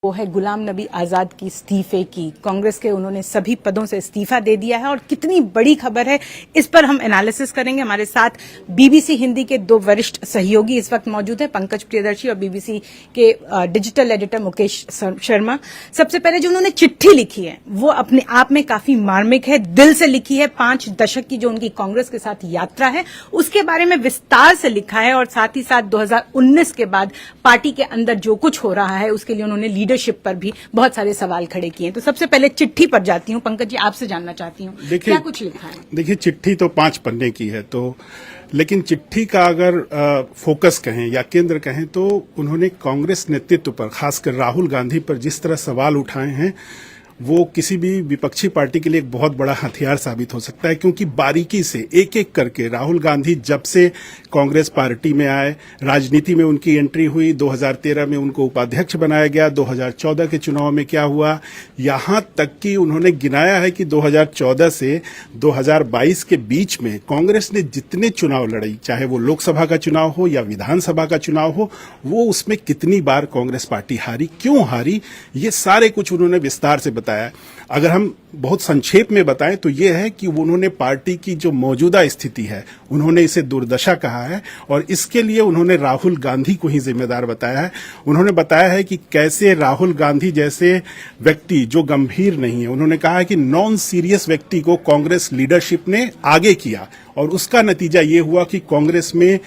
वो है गुलाम नबी आजाद की इस्तीफे की। कांग्रेस के उन्होंने सभी पदों से इस्तीफा दे दिया है और कितनी बड़ी खबर है, इस पर हम एनालिसिस करेंगे। हमारे साथ बीबीसी हिंदी के दो वरिष्ठ सहयोगी इस वक्त मौजूद हैं, पंकज प्रियदर्शी और बीबीसी के डिजिटल एडिटर मुकेश शर्मा। सबसे पहले जो उन्होंने चिट्ठी लिखी है वो अपने आप में काफी मार्मिक है, दिल से लिखी है। 5 दशक की जो उनकी कांग्रेस के साथ यात्रा है उसके बारे में विस्तार से लिखा है और साथ ही साथ 2019 के बाद पार्टी के अंदर जो कुछ हो रहा है उसके लिए उन्होंने लीडरशिप पर भी बहुत सारे सवाल खड़े किए। तो सबसे पहले चिट्ठी पर जाती हूं। पंकज जी, आपसे जानना चाहती हूं क्या कुछ लिखा है। देखिए, चिट्ठी तो 5 पन्ने की है, तो लेकिन चिट्ठी का अगर फोकस कहें या केंद्र कहें तो उन्होंने कांग्रेस नेतृत्व पर, खासकर राहुल गांधी पर जिस तरह सवाल उठाए हैं वो किसी भी विपक्षी पार्टी के लिए एक बहुत बड़ा हथियार साबित हो सकता है, क्योंकि बारीकी से एक एक करके राहुल गांधी जब से कांग्रेस पार्टी में आए, राजनीति में उनकी एंट्री हुई, 2013 में उनको उपाध्यक्ष बनाया गया, 2014 के चुनाव में क्या हुआ, यहां तक कि उन्होंने गिनाया है कि 2014 से 2022 के बीच में कांग्रेस ने जितने चुनाव लड़ी, चाहे वो लोकसभा का चुनाव हो या विधानसभा का चुनाव हो, वो उसमें कितनी बार कांग्रेस पार्टी हारी, क्यों हारी, ये सारे कुछ उन्होंने विस्तार से बताया। अगर हम बहुत संक्षेप में बताएं तो यह है कि उन्होंने पार्टी की जो मौजूदा स्थिति है उन्होंने इसे दुर्दशा कहा है और इसके लिए उन्होंने राहुल गांधी को ही जिम्मेदार बताया है। उन्होंने बताया है कि कैसे राहुल गांधी जैसे व्यक्ति जो गंभीर नहीं है, उन्होंने कहा है कि नॉन सीरियस व्यक्ति को कांग्रेस लीडरशिप ने आगे किया और उसका नतीजा ये हुआ कि कांग्रेस में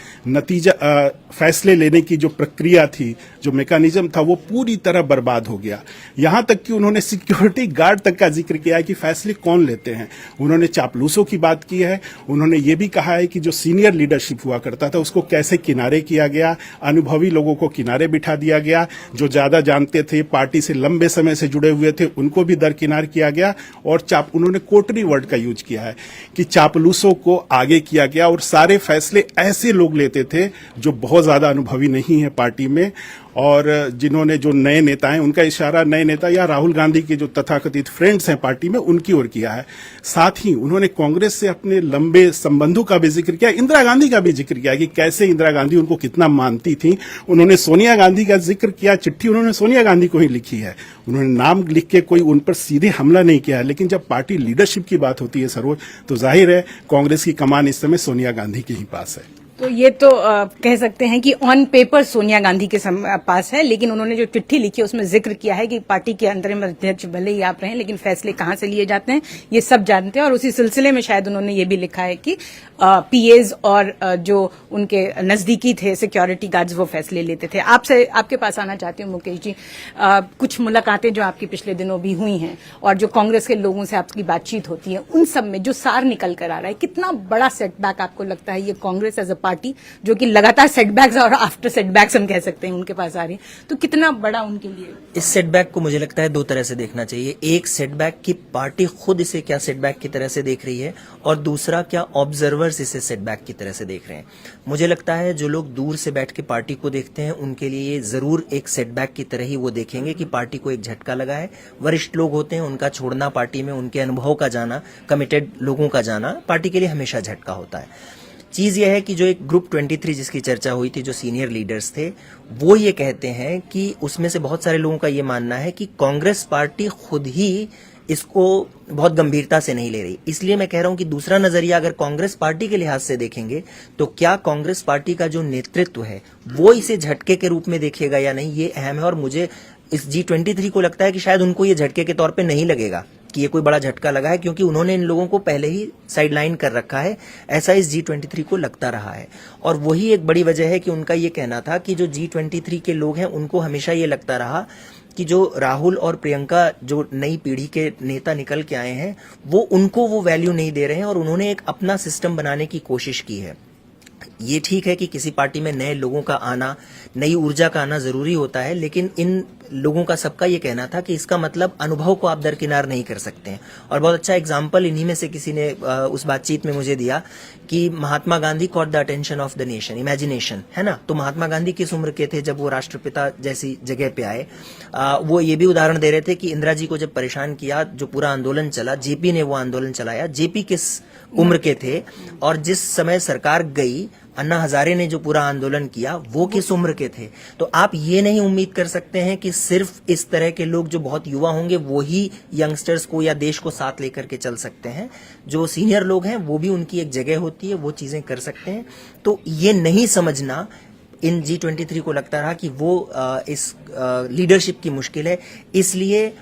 फैसले लेने की जो प्रक्रिया थी, जो मैकेनिज्म था, वो पूरी तरह बर्बाद हो गया। यहां तक कि उन्होंने सिक्योरिटी गार्ड तक का जिक्र किया है कि फैसले कौन लेते हैं। उन्होंने चापलूसों की बात की है। उन्होंने ये भी कहा है कि जो सीनियर लीडरशिप हुआ करता था उसको कैसे किनारे किया गया, अनुभवी लोगों को किनारे बिठा दिया गया, जो ज्यादा जानते थे, पार्टी से लंबे समय से जुड़े हुए थे, उनको भी दरकिनार किया गया। और उन्होंने कोटरी वर्ड का यूज किया है कि चापलूसों को आगे किया गया और सारे फैसले ऐसे लोग लेते थे जो बहुत ज्यादा अनुभवी नहीं है पार्टी में, और जिन्होंने, जो नए नेता हैं, उनका इशारा नए नेता या राहुल गांधी के जो तथाकथित फ्रेंड्स हैं पार्टी में, उनकी ओर किया है। साथ ही उन्होंने कांग्रेस से अपने लंबे संबंधों का भी जिक्र किया, इंदिरा गांधी का भी जिक्र किया कि कैसे इंदिरा गांधी उनको कितना मानती थी। उन्होंने सोनिया गांधी का जिक्र किया, चिट्ठी उन्होंने सोनिया गांधी को ही लिखी है। उन्होंने नाम लिख के कोई उन पर सीधे हमला नहीं किया है, लेकिन जब पार्टी लीडरशिप की बात होती है सरोज, तो जाहिर है कांग्रेस की कमान इस समय सोनिया गांधी के ही पास है। तो ये तो कह सकते हैं कि ऑन पेपर सोनिया गांधी के पास है, लेकिन उन्होंने जो चिट्ठी लिखी है उसमें जिक्र किया है कि पार्टी के अंतरिम अध्यक्ष भले ही आप रहें, लेकिन फैसले कहां से लिए जाते हैं ये सब जानते हैं। और उसी सिलसिले में शायद उन्होंने ये भी लिखा है कि पीएज और जो उनके नजदीकी थे सिक्योरिटी गार्ड्स वो फैसले लेते थे। आपके पास आना चाहती हूँ मुकेश जी, कुछ मुलाकातें जो आपकी पिछले दिनों भी हुई हैं और जो कांग्रेस के लोगों से आपकी बातचीत होती है, उन सब में जो सार निकल कर आ रहा है, कितना बड़ा सेटबैक आपको लगता है ये कांग्रेस एज अ पार्टी, जो कि लगातार सेटबैक्स और आफ्टर सेटबैक्स हम कह सकते हैं उनके पास आ रही है, तो कितना बड़ा उनके लिए? इस सेटबैक को मुझे लगता है 2 तरह से देखना चाहिए। एक, सेटबैक की पार्टी खुद इसे क्या सेटबैक की तरह से देख रही है, और दूसरा, क्या ऑब्जर्वर्स इसे सेटबैक की तरह से देख रहे हैं। मुझे लगता है जो लोग दूर से बैठ के पार्टी को देखते हैं उनके लिए ये जरूर एक सेटबैक की तरह ही वो देखेंगे कि पार्टी को एक झटका लगा है। वरिष्ठ लोग होते हैं, उनका छोड़ना, पार्टी में उनके अनुभव का जाना, कमिटेड लोगों का जाना पार्टी के लिए हमेशा झटका होता है। चीज यह है कि जो एक ग्रुप 23 जिसकी चर्चा हुई थी, जो सीनियर लीडर्स थे, वो ये कहते हैं कि उसमें से बहुत सारे लोगों का ये मानना है कि कांग्रेस पार्टी खुद ही इसको बहुत गंभीरता से नहीं ले रही। इसलिए मैं कह रहा हूं कि दूसरा नजरिया अगर कांग्रेस पार्टी के लिहाज से देखेंगे तो क्या कांग्रेस पार्टी का जो नेतृत्व है वो इसे झटके के रूप में देखेगा या नहीं, ये अहम है। और मुझे इस G23 को लगता है कि शायद उनको ये झटके के तौर पे नहीं लगेगा कि ये कोई बड़ा झटका लगा है, क्योंकि उन्होंने इन लोगों को पहले ही साइडलाइन कर रखा है, ऐसा इस G23 को लगता रहा है। और वही एक बड़ी वजह है कि उनका ये कहना था कि जो G23 के लोग हैं उनको हमेशा ये लगता रहा कि जो राहुल और प्रियंका जो नई पीढ़ी के नेता निकल के आए हैं वो उनको वो वैल्यू नहीं दे रहे हैं, और उन्होंने एक अपना सिस्टम बनाने की कोशिश की है। ये ठीक है कि किसी पार्टी में नए लोगों का आना, नई ऊर्जा का आना जरूरी होता है, लेकिन इन लोगों का सबका ये कहना था कि इसका मतलब अनुभव को आप दरकिनार नहीं कर सकते हैं। और बहुत अच्छा एग्जाम्पल इन्हीं में से किसी ने उस बातचीत में मुझे दिया कि Mahatma Gandhi caught the attention of the nation, imagination, है ना। तो महात्मा गांधी किस उम्र के थे जब वो राष्ट्रपिता जैसी जगह पे आए? वो ये भी उदाहरण दे रहे थे कि इंदिरा जी को जब परेशान किया, जो पूरा आंदोलन चला, जेपी ने वो आंदोलन चलाया, जेपी किस उम्र के थे? और जिस समय सरकार गई, अन्ना हजारे ने जो पूरा आंदोलन किया, वो किस उम्र के थे? तो आप ये नहीं उम्मीद कर सकते हैं कि सिर्फ इस तरह के लोग जो बहुत युवा होंगे वो ही यंगस्टर्स को या देश को साथ लेकर के चल सकते हैं। जो सीनियर लोग हैं वो भी, उनकी एक जगह होती है, वो चीजें कर सकते हैं। तो ये नहीं समझना इन G23 को लगता रहा कि वो इस लीडरशिप की मुश्किल है। इसलिए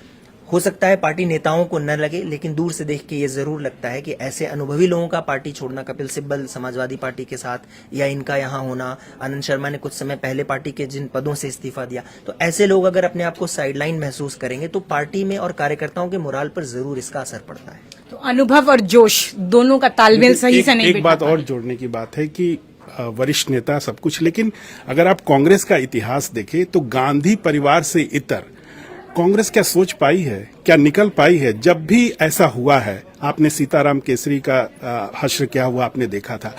हो सकता है पार्टी नेताओं को न लगे, लेकिन दूर से देख के ये जरूर लगता है कि ऐसे अनुभवी लोगों का पार्टी छोड़ना, कपिल सिब्बल समाजवादी पार्टी के साथ, या इनका यहाँ होना, आनंद शर्मा ने कुछ समय पहले पार्टी के जिन पदों से इस्तीफा दिया, तो ऐसे लोग अगर अपने आप को साइडलाइन महसूस करेंगे तो पार्टी में और कार्यकर्ताओं के मोराल पर जरूर इसका असर पड़ता है। तो अनुभव और जोश दोनों का तालमेल सही से नहीं एक बात और जोड़ने की बात है कि वरिष्ठ नेता सब कुछ, लेकिन अगर आप कांग्रेस का इतिहास देखें तो गांधी परिवार से इतर कांग्रेस क्या सोच पाई है, क्या निकल पाई है? जब भी ऐसा हुआ है, आपने सीताराम केसरी का हश्र क्या हुआ आपने देखा था।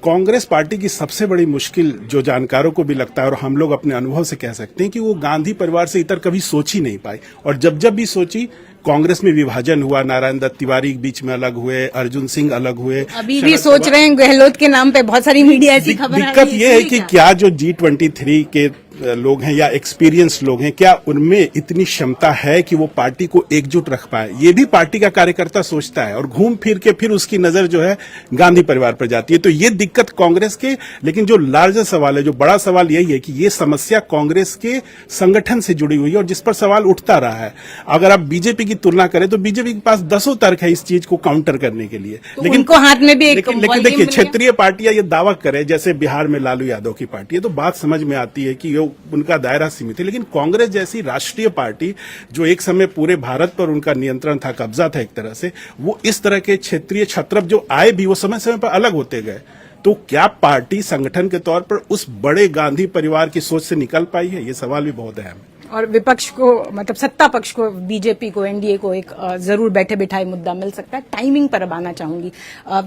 कांग्रेस पार्टी की सबसे बड़ी मुश्किल जो जानकारों को भी लगता है और हम लोग अपने अनुभव से कह सकते हैं कि वो गांधी परिवार से इतर कभी सोच ही नहीं पाई, और जब जब भी सोची कांग्रेस में विभाजन हुआ, नारायण दत्त तिवारी बीच में अलग हुए, अर्जुन सिंह अलग हुए, अभी भी सोच रहे हैं गहलोत के नाम पे बहुत सारी मीडिया ऐसी खबर आ रही है। दिक्कत यह है कि क्या जो G23 के लोग हैं या एक्सपीरियंस लोग हैं, क्या उनमें इतनी क्षमता है कि वो पार्टी को एकजुट रख पाए? ये भी पार्टी का कार्यकर्ता सोचता है, और घूम फिर के फिर उसकी नजर जो है गांधी परिवार पर जाती है। तो ये दिक्कत कांग्रेस के, लेकिन जो लार्जर सवाल है, जो बड़ा सवाल यही है कि ये समस्या कांग्रेस के संगठन से जुड़ी हुई है और जिस पर सवाल उठता रहा है। अगर आप बीजेपी की तुलना करें तो बीजेपी के पास दसों तर्क है इस चीज को काउंटर करने के लिए, तो लेकिन उनको हाथ में भी एक लेकिन देखिए, क्षेत्रीय पार्टियां ये दावा करें, जैसे बिहार में लालू यादव की पार्टी है, तो बात समझ में आती है कि उनका दायरा सीमित है। लेकिन कांग्रेस जैसी राष्ट्रीय पार्टी जो एक समय पूरे भारत पर उनका नियंत्रण था, कब्जा था एक तरह से, वो इस तरह के क्षेत्रीय छत्रप जो आए भी वो समय समय पर अलग होते गए। तो क्या पार्टी संगठन के तौर पर उस बड़े गांधी परिवार की सोच से निकल पाई है? ये सवाल भी बहुत अहम है। और विपक्ष को, मतलब सत्ता पक्ष को, बीजेपी को, एनडीए को एक जरूर बैठे बिठाए मुद्दा मिल सकता है। टाइमिंग पर अब आना चाहूंगी।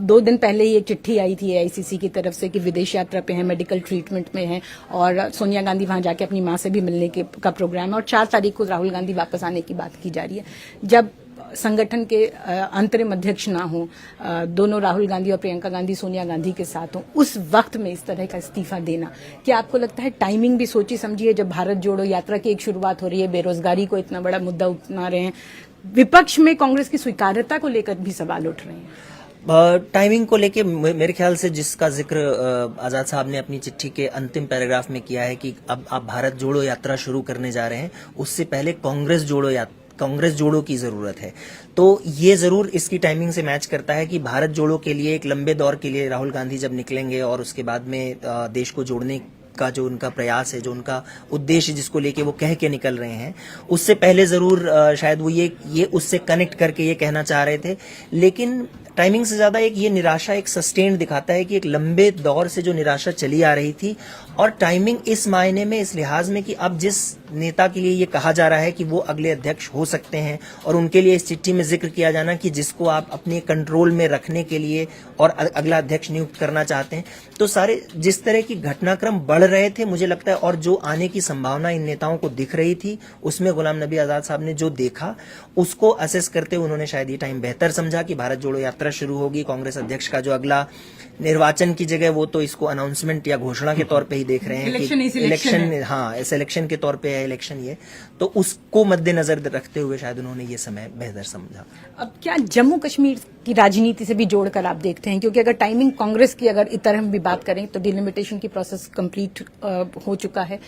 2 दिन पहले ही एक चिट्ठी आई थी एआईसीसी की तरफ से कि विदेश यात्रा पे हैं, मेडिकल ट्रीटमेंट में हैं, और सोनिया गांधी वहां जाके अपनी मां से भी मिलने का प्रोग्राम है, और 4 तारीख को राहुल गांधी वापस आने की बात की जा रही है। जब संगठन के अंतरिम अध्यक्ष ना हो, दोनों राहुल गांधी और प्रियंका गांधी सोनिया गांधी के साथ हो, उस वक्त में इस तरह का इस्तीफा देना, क्या आपको लगता है टाइमिंग भी सोची समझी है? जब भारत जोड़ो यात्रा की एक शुरुआत हो रही है, बेरोजगारी को इतना बड़ा मुद्दा उठा रहे हैं, विपक्ष में कांग्रेस की स्वीकार्यता को लेकर भी सवाल उठ रहे हैं। टाइमिंग को लेके मेरे ख्याल से जिसका जिक्र आजाद साहब ने अपनी चिट्ठी के अंतिम पैराग्राफ में किया है कि अब आप भारत जोड़ो यात्रा शुरू करने जा रहे हैं, उससे पहले कांग्रेस जोड़ो की जरूरत है। तो ये जरूर इसकी टाइमिंग से मैच करता है कि भारत जोड़ो के लिए एक लंबे दौर के लिए राहुल गांधी जब निकलेंगे और उसके बाद में देश को जोड़ने का जो उनका प्रयास है, जो उनका उद्देश्य जिसको लेके वो कह के निकल रहे हैं, उससे पहले जरूर शायद वो ये उससे कनेक्ट करके ये कहना चाह रहे थे। लेकिन टाइमिंग से ज्यादा एक ये निराशा एक सस्टेन्ड दिखाता है कि एक लंबे दौर से जो निराशा चली आ रही थी, और टाइमिंग इस मायने में, इस लिहाज में कि अब जिस नेता के लिए ये कहा जा रहा है कि वो अगले अध्यक्ष हो सकते हैं, और उनके लिए इस चिट्ठी में जिक्र किया जाना कि जिसको आप अपने कंट्रोल में रखने के लिए और अगला अध्यक्ष नियुक्त करना चाहते हैं, तो सारे जिस तरह की घटनाक्रम बढ़ रहे थे, मुझे लगता है, और जो आने की संभावना इन नेताओं को दिख रही थी, उसमें गुलाम नबी आजाद साहब ने जो देखा उसको असेस करते हुए उन्होंने शायद ये टाइम बेहतर समझा कि भारत जोड़ो यात्रा शुरू होगी। कांग्रेस अध्यक्ष का जो अगला निर्वाचन की जगह, वो तो इसको अनाउंसमेंट या घोषणा के तौर पे ही देख रहे हैं कि इलेक्शन, हाँ, सिलेक्शन के तौर पे है इलेक्शन ये, तो उसको मद्देनजर रखते हुए शायद उन्होंने ये समय बेहतर समझा। अब क्या जम्मू कश्मीर की राजनीति से भी जोड़कर आप देखते हैं? क्योंकि अगर टाइमिंग कांग्रेस की, अगर इतर हम भी बात करें तो डिलिमिटेशन की प्रोसेस कंप्लीट हो चुका है,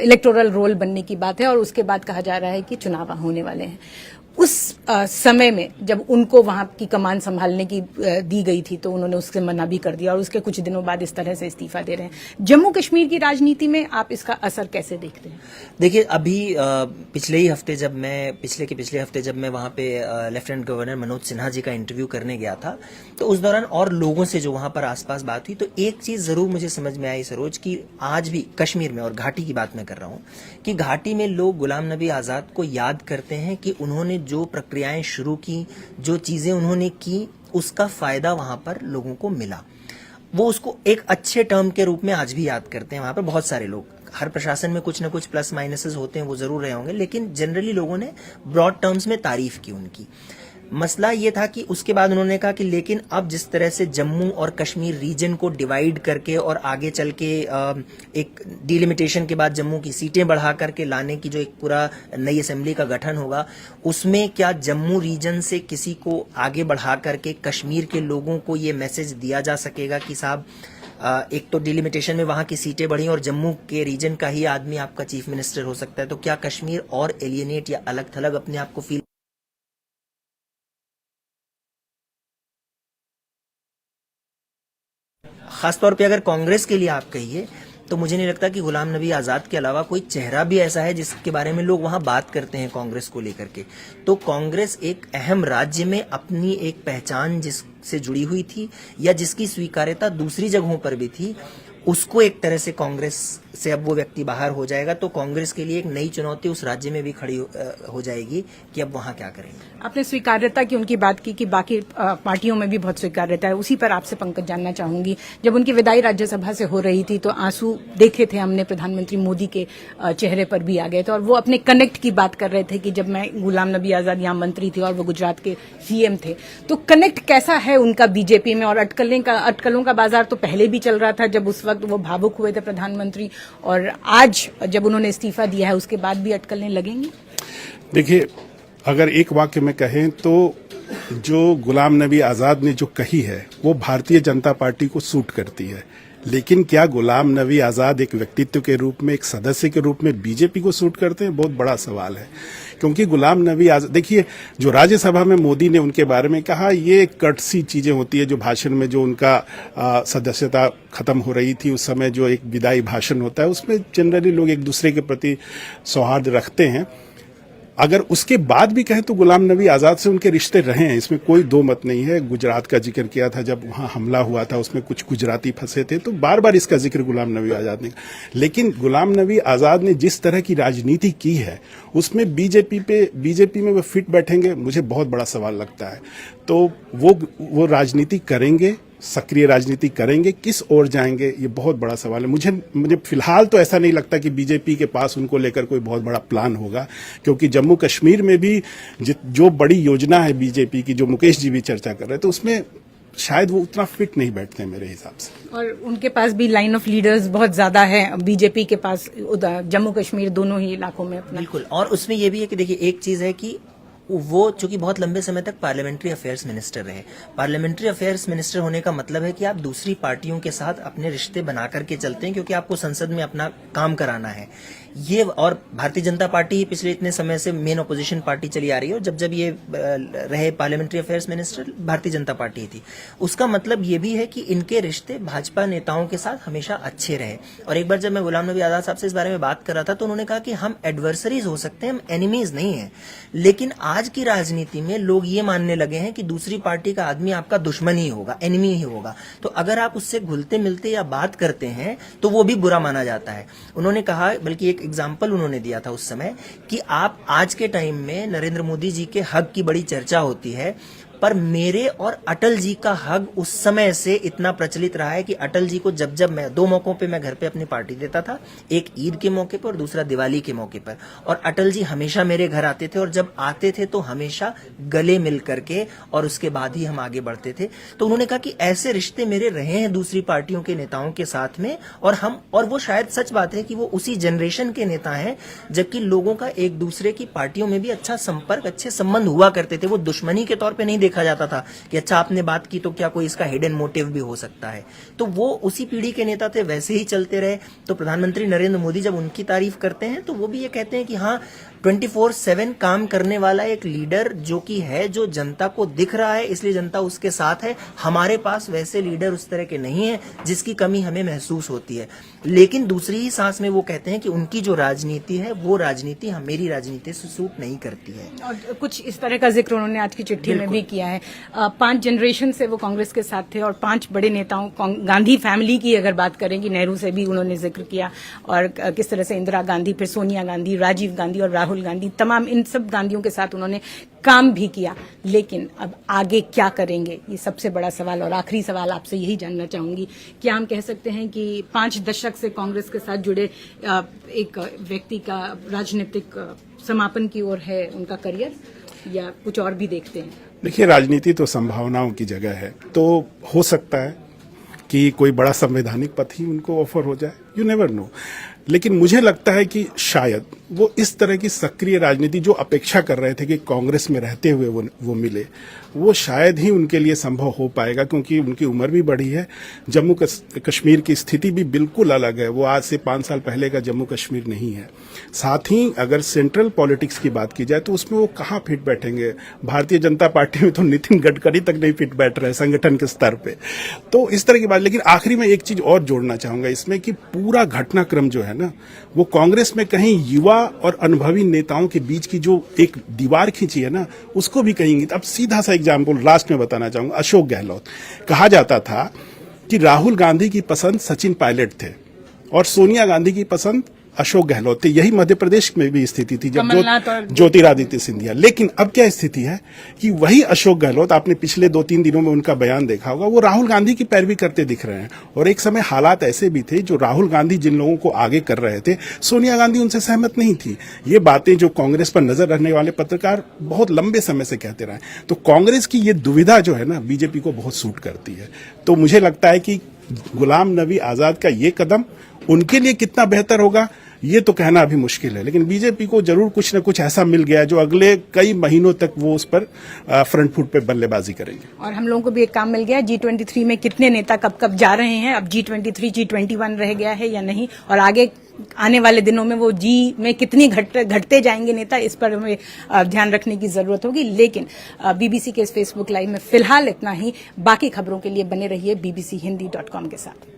इलेक्टोरल रोल बनने की बात है, और उसके बाद कहा जा रहा है कि चुनाव होने वाले हैं। उस समय में जब उनको वहां की कमान संभालने की दी गई थी तो उन्होंने उससे मना भी कर दिया और उसके कुछ दिनों बाद इस तरह से इस्तीफा दे रहे हैं। जम्मू कश्मीर की राजनीति में आप इसका असर कैसे देखते हैं? देखिए, अभी पिछले हफ्ते जब मैं वहां पे लेफ्टिनेंट गवर्नर मनोज सिन्हा जी का इंटरव्यू करने गया था, तो उस दौरान और लोगों से जो वहां पर आसपास बात हुई, तो एक चीज जरूर मुझे समझ में आई सरोज, कि आज भी कश्मीर में, और घाटी की बात मैं कर रहा हूं, कि घाटी में लोग गुलाम नबी आजाद को याद करते हैं कि उन्होंने जो प्रक्रियाएं शुरू की, जो चीजें उन्होंने की, उसका फायदा वहां पर लोगों को मिला। वो उसको एक अच्छे टर्म के रूप में आज भी याद करते हैं वहां पर बहुत सारे लोग। हर प्रशासन में कुछ ना कुछ प्लस माइनसेस होते हैं, वो जरूर रहे होंगे, लेकिन जनरली लोगों ने ब्रॉड टर्म्स में तारीफ की उनकी। मसला ये था कि उसके बाद उन्होंने कहा कि लेकिन अब जिस तरह से जम्मू और कश्मीर रीजन को डिवाइड करके और आगे चल के एक डिलिमिटेशन के बाद जम्मू की सीटें बढ़ा करके लाने की जो एक पूरा नई असेंबली का गठन होगा, उसमें क्या जम्मू रीजन से किसी को आगे बढ़ा करके कश्मीर के लोगों को ये मैसेज दिया जा सकेगा कि साहब, एक तो डिलिमिटेशन में वहां की सीटें बढ़ी और जम्मू के रीजन का ही आदमी आपका चीफ मिनिस्टर हो सकता है, तो क्या कश्मीर और एलियनेट या अलग थलग अपने आप को फील। खासतौर पे अगर कांग्रेस के लिए आप कहिए, तो मुझे नहीं लगता कि गुलाम नबी आजाद के अलावा कोई चेहरा भी ऐसा है जिसके बारे में लोग वहां बात करते हैं कांग्रेस को लेकर के। तो कांग्रेस एक अहम राज्य में अपनी एक पहचान जिससे जुड़ी हुई थी या जिसकी स्वीकार्यता दूसरी जगहों पर भी थी, उसको एक तरह से कांग्रेस से अब वो व्यक्ति बाहर हो जाएगा, तो कांग्रेस के लिए एक नई चुनौती उस राज्य में भी खड़ी हो जाएगी कि अब वहां क्या करेंगे। आपने स्वीकार्यता की उनकी बात की कि बाकी पार्टियों में भी बहुत स्वीकार्यता है, उसी पर आपसे पंकज जानना चाहूंगी। जब उनकी विदाई राज्यसभा से हो रही थी तो आंसू देखे थे हमने, प्रधानमंत्री मोदी के चेहरे पर भी आ गए थे और वो अपने कनेक्ट की बात कर रहे थे कि जब मैं गुलाम नबी आजाद यहाँ मंत्री थे और वो गुजरात के सीएम थे, तो कनेक्ट कैसा है उनका बीजेपी में? और अटकलों का बाजार तो पहले भी चल रहा था जब उस वक्त वो भावुक हुए थे प्रधानमंत्री, और आज जब उन्होंने इस्तीफा दिया है उसके बाद भी अटकलें लगेंगी? देखिए, अगर एक वाक्य में कहें तो जो गुलाम नबी आजाद ने जो कही है वो भारतीय जनता पार्टी को सूट करती है, लेकिन क्या गुलाम नबी आजाद एक व्यक्तित्व के रूप में, एक सदस्य के रूप में बीजेपी को सूट करते हैं? बहुत बड़ा सवाल है। क्योंकि गुलाम नबी आजाद, देखिए, जो राज्यसभा में मोदी ने उनके बारे में कहा, ये कटसी चीजें होती है। जो भाषण में जो उनका सदस्यता खत्म हो रही थी उस समय जो एक विदाई भाषण होता है, उसमें जनरली लोग एक दूसरे के प्रति सौहार्द रखते हैं। अगर उसके बाद भी कहें तो गुलाम नबी आजाद से उनके रिश्ते रहे हैं, इसमें कोई दो मत नहीं है। गुजरात का जिक्र किया था, जब वहां हमला हुआ था उसमें कुछ गुजराती फंसे थे, तो बार बार इसका जिक्र गुलाम नबी आजाद ने। लेकिन गुलाम नबी आजाद ने जिस तरह की राजनीति की है उसमें बीजेपी में वो फिट बैठेंगे, मुझे बहुत बड़ा सवाल लगता है। तो वो राजनीति करेंगे, सक्रिय राजनीति करेंगे, किस ओर जाएंगे, ये बहुत बड़ा सवाल है। मुझे फिलहाल तो ऐसा नहीं लगता कि बीजेपी के पास उनको लेकर कोई बहुत बड़ा प्लान होगा, क्योंकि जम्मू कश्मीर में भी जो बड़ी योजना है बीजेपी की, जो मुकेश जी भी चर्चा कर रहे थे, उसमें शायद वो उतना फिट नहीं बैठते हैं मेरे हिसाब से। और उनके पास भी लाइन ऑफ लीडर्स बहुत ज्यादा है बीजेपी के पास, जम्मू कश्मीर दोनों ही इलाकों में अपना। बिल्कुल, और उसमें ये भी है कि देखिए, एक चीज है कि वो चूंकि बहुत लंबे समय तक पार्लियामेंट्री अफेयर्स मिनिस्टर रहे। पार्लियामेंट्री अफेयर्स मिनिस्टर होने का मतलब है कि आप दूसरी पार्टियों के साथ अपने रिश्ते बना करके चलते हैं, क्योंकि आपको संसद में अपना काम कराना है। ये, और भारतीय जनता पार्टी ही पिछले इतने समय से मेन अपोजिशन पार्टी चली आ रही है, और जब ये रहे parliamentary affairs minister, Bharatiya Janata party थी। उसका मतलब ये भी है कि इनके रिश्ते भाजपा नेताओं के साथ हमेशा अच्छे रहे। और एक बार जब मैं गुलाम नबी आजाद साहब से इस बारे में बात कर रहा था, तो उन्होंने कहा कि हम एडवर्सरीज हो सकते हैं, हम एनिमीज नहीं है। लेकिन आज की राजनीति में लोग ये मानने लगे हैं कि दूसरी पार्टी का आदमी आपका दुश्मन ही होगा, एनिमी ही होगा। तो अगर आप उससे घुलते मिलते या बात करते हैं तो वो भी बुरा माना जाता है। उन्होंने कहा, बल्कि एक एग्जाम्पल उन्होंने दिया था उस समय, कि आप आज के टाइम में नरेंद्र मोदी जी के हक की बड़ी चर्चा होती है, पर मेरे और अटल जी का हग उस समय से इतना प्रचलित रहा है कि अटल जी को जब मैं 2 मौकों पे मैं घर पे अपनी पार्टी देता था, एक ईद के मौके पर और दूसरा दिवाली के मौके पर, और अटल जी हमेशा मेरे घर आते थे, और जब आते थे तो हमेशा गले मिल करके, और उसके बाद ही हम आगे बढ़ते थे। तो उन्होंने कहा कि ऐसे रिश्ते मेरे रहे हैं दूसरी पार्टियों के नेताओं के साथ में, और वो शायद सच बात है कि वो उसी जनरेशन के नेता हैं, जबकि लोगों का एक दूसरे की पार्टियों में भी अच्छा संपर्क, अच्छे संबंध हुआ करते थे। वो दुश्मनी के तौर पर नहीं देखा जाता था कि अच्छा आपने बात की तो क्या कोई इसका हिडन मोटिव भी हो सकता है। तो वो उसी पीढ़ी के नेता थे, वैसे ही चलते रहे। तो प्रधानमंत्री नरेंद्र मोदी जब उनकी तारीफ करते हैं तो वो भी ये कहते हैं कि हाँ 24/7 काम करने वाला एक लीडर जो कि है, जो जनता को दिख रहा है इसलिए जनता उसके साथ है। हमारे पास वैसे लीडर उस तरह के नहीं है जिसकी कमी हमें महसूस होती है। लेकिन दूसरी ही सांस में वो कहते हैं कि उनकी जो राजनीति है वो राजनीति मेरी राजनीति से सूट नहीं करती है। और कुछ इस तरह का जिक्र उन्होंने आज की चिट्ठी में भी किया है। 5 जनरेशन से वो कांग्रेस के साथ थे और 5 बड़े नेताओं, गांधी फैमिली की अगर बात करेंगे, नेहरू से भी उन्होंने जिक्र किया और किस तरह से इंदिरा गांधी, फिर सोनिया गांधी, राजीव गांधी और राहुल गांधी, तमाम इन सब गांधियों के साथ उन्होंने काम भी किया। लेकिन अब आगे क्या करेंगे, ये सबसे बड़ा सवाल। और आखिरी सवाल आपसे यही जानना चाहूंगी, क्या हम कह सकते हैं कि 5 दशक से कांग्रेस के साथ जुड़े एक व्यक्ति का राजनीतिक समापन की ओर है उनका करियर, या कुछ और भी देखते हैं? देखिए, राजनीति तो संभावनाओं की जगह है, तो हो सकता है कि कोई बड़ा संवैधानिक पद ही उनको ऑफर हो जाए, यू नेवर नो। लेकिन मुझे लगता है कि शायद वो इस तरह की सक्रिय राजनीति जो अपेक्षा कर रहे थे कि कांग्रेस में रहते हुए वो मिले, वो शायद ही उनके लिए संभव हो पाएगा, क्योंकि उनकी उम्र भी बढ़ी है। जम्मू कश्मीर की स्थिति भी बिल्कुल अलग है, वो आज से 5 साल पहले का जम्मू कश्मीर नहीं है। साथ ही अगर सेंट्रल पॉलिटिक्स की बात की जाए तो उसमें वो कहाँ फिट बैठेंगे। भारतीय जनता पार्टी में तो नितिन गडकरी तक नहीं फिट बैठ रहे संगठन के स्तर पे, तो इस तरह की बात। लेकिन आखिरी में एक चीज और जोड़ना चाहूंगा इसमें कि पूरा घटनाक्रम जो है ना, वो कांग्रेस में कहीं युवा और अनुभवी नेताओं के बीच की जो एक दीवार खींची है ना, उसको भी कहेंगे। अब सीधा सा एग्जाम्पल लास्ट में बताना चाहूंगा, अशोक गहलोत। कहा जाता था कि राहुल गांधी की पसंद सचिन पायलट थे और सोनिया गांधी की पसंद अशोक गहलोत थे। यही मध्य प्रदेश में भी स्थिति थी जब ज्योतिरादित्य सिंधिया। लेकिन अब क्या स्थिति है कि वही अशोक गहलोत, आपने पिछले 2-3 दिनों में उनका बयान देखा होगा, वो राहुल गांधी की पैरवी करते दिख रहे हैं। और एक समय हालात ऐसे भी थे, जो राहुल गांधी जिन लोगों को आगे कर रहे थे, सोनिया गांधी उनसे सहमत नहीं थी। ये बातें जो कांग्रेस पर नजर रखने वाले पत्रकार बहुत लंबे समय से कहते रहे। तो कांग्रेस की ये दुविधा जो है ना, बीजेपी को बहुत सूट करती है। तो मुझे लगता है कि गुलाम नबी आजाद का ये कदम उनके लिए कितना बेहतर होगा, ये तो कहना अभी मुश्किल है। लेकिन बीजेपी को जरूर कुछ न कुछ ऐसा मिल गया जो अगले कई महीनों तक वो उस पर फ्रंट फुट पे बल्लेबाजी करेंगे। और हम लोगों को भी एक काम मिल गया, G23 में कितने नेता कब कब जा रहे हैं। अब G23 G21 रह गया है या नहीं, और आगे आने वाले दिनों में वो जी में कितनी घटते जाएंगे नेता, इस पर हमें ध्यान रखने की जरूरत होगी। लेकिन बीबीसी के इस फेसबुक लाइव में फिलहाल इतना ही। बाकी खबरों के लिए बने रहिए bbchindi.com के साथ।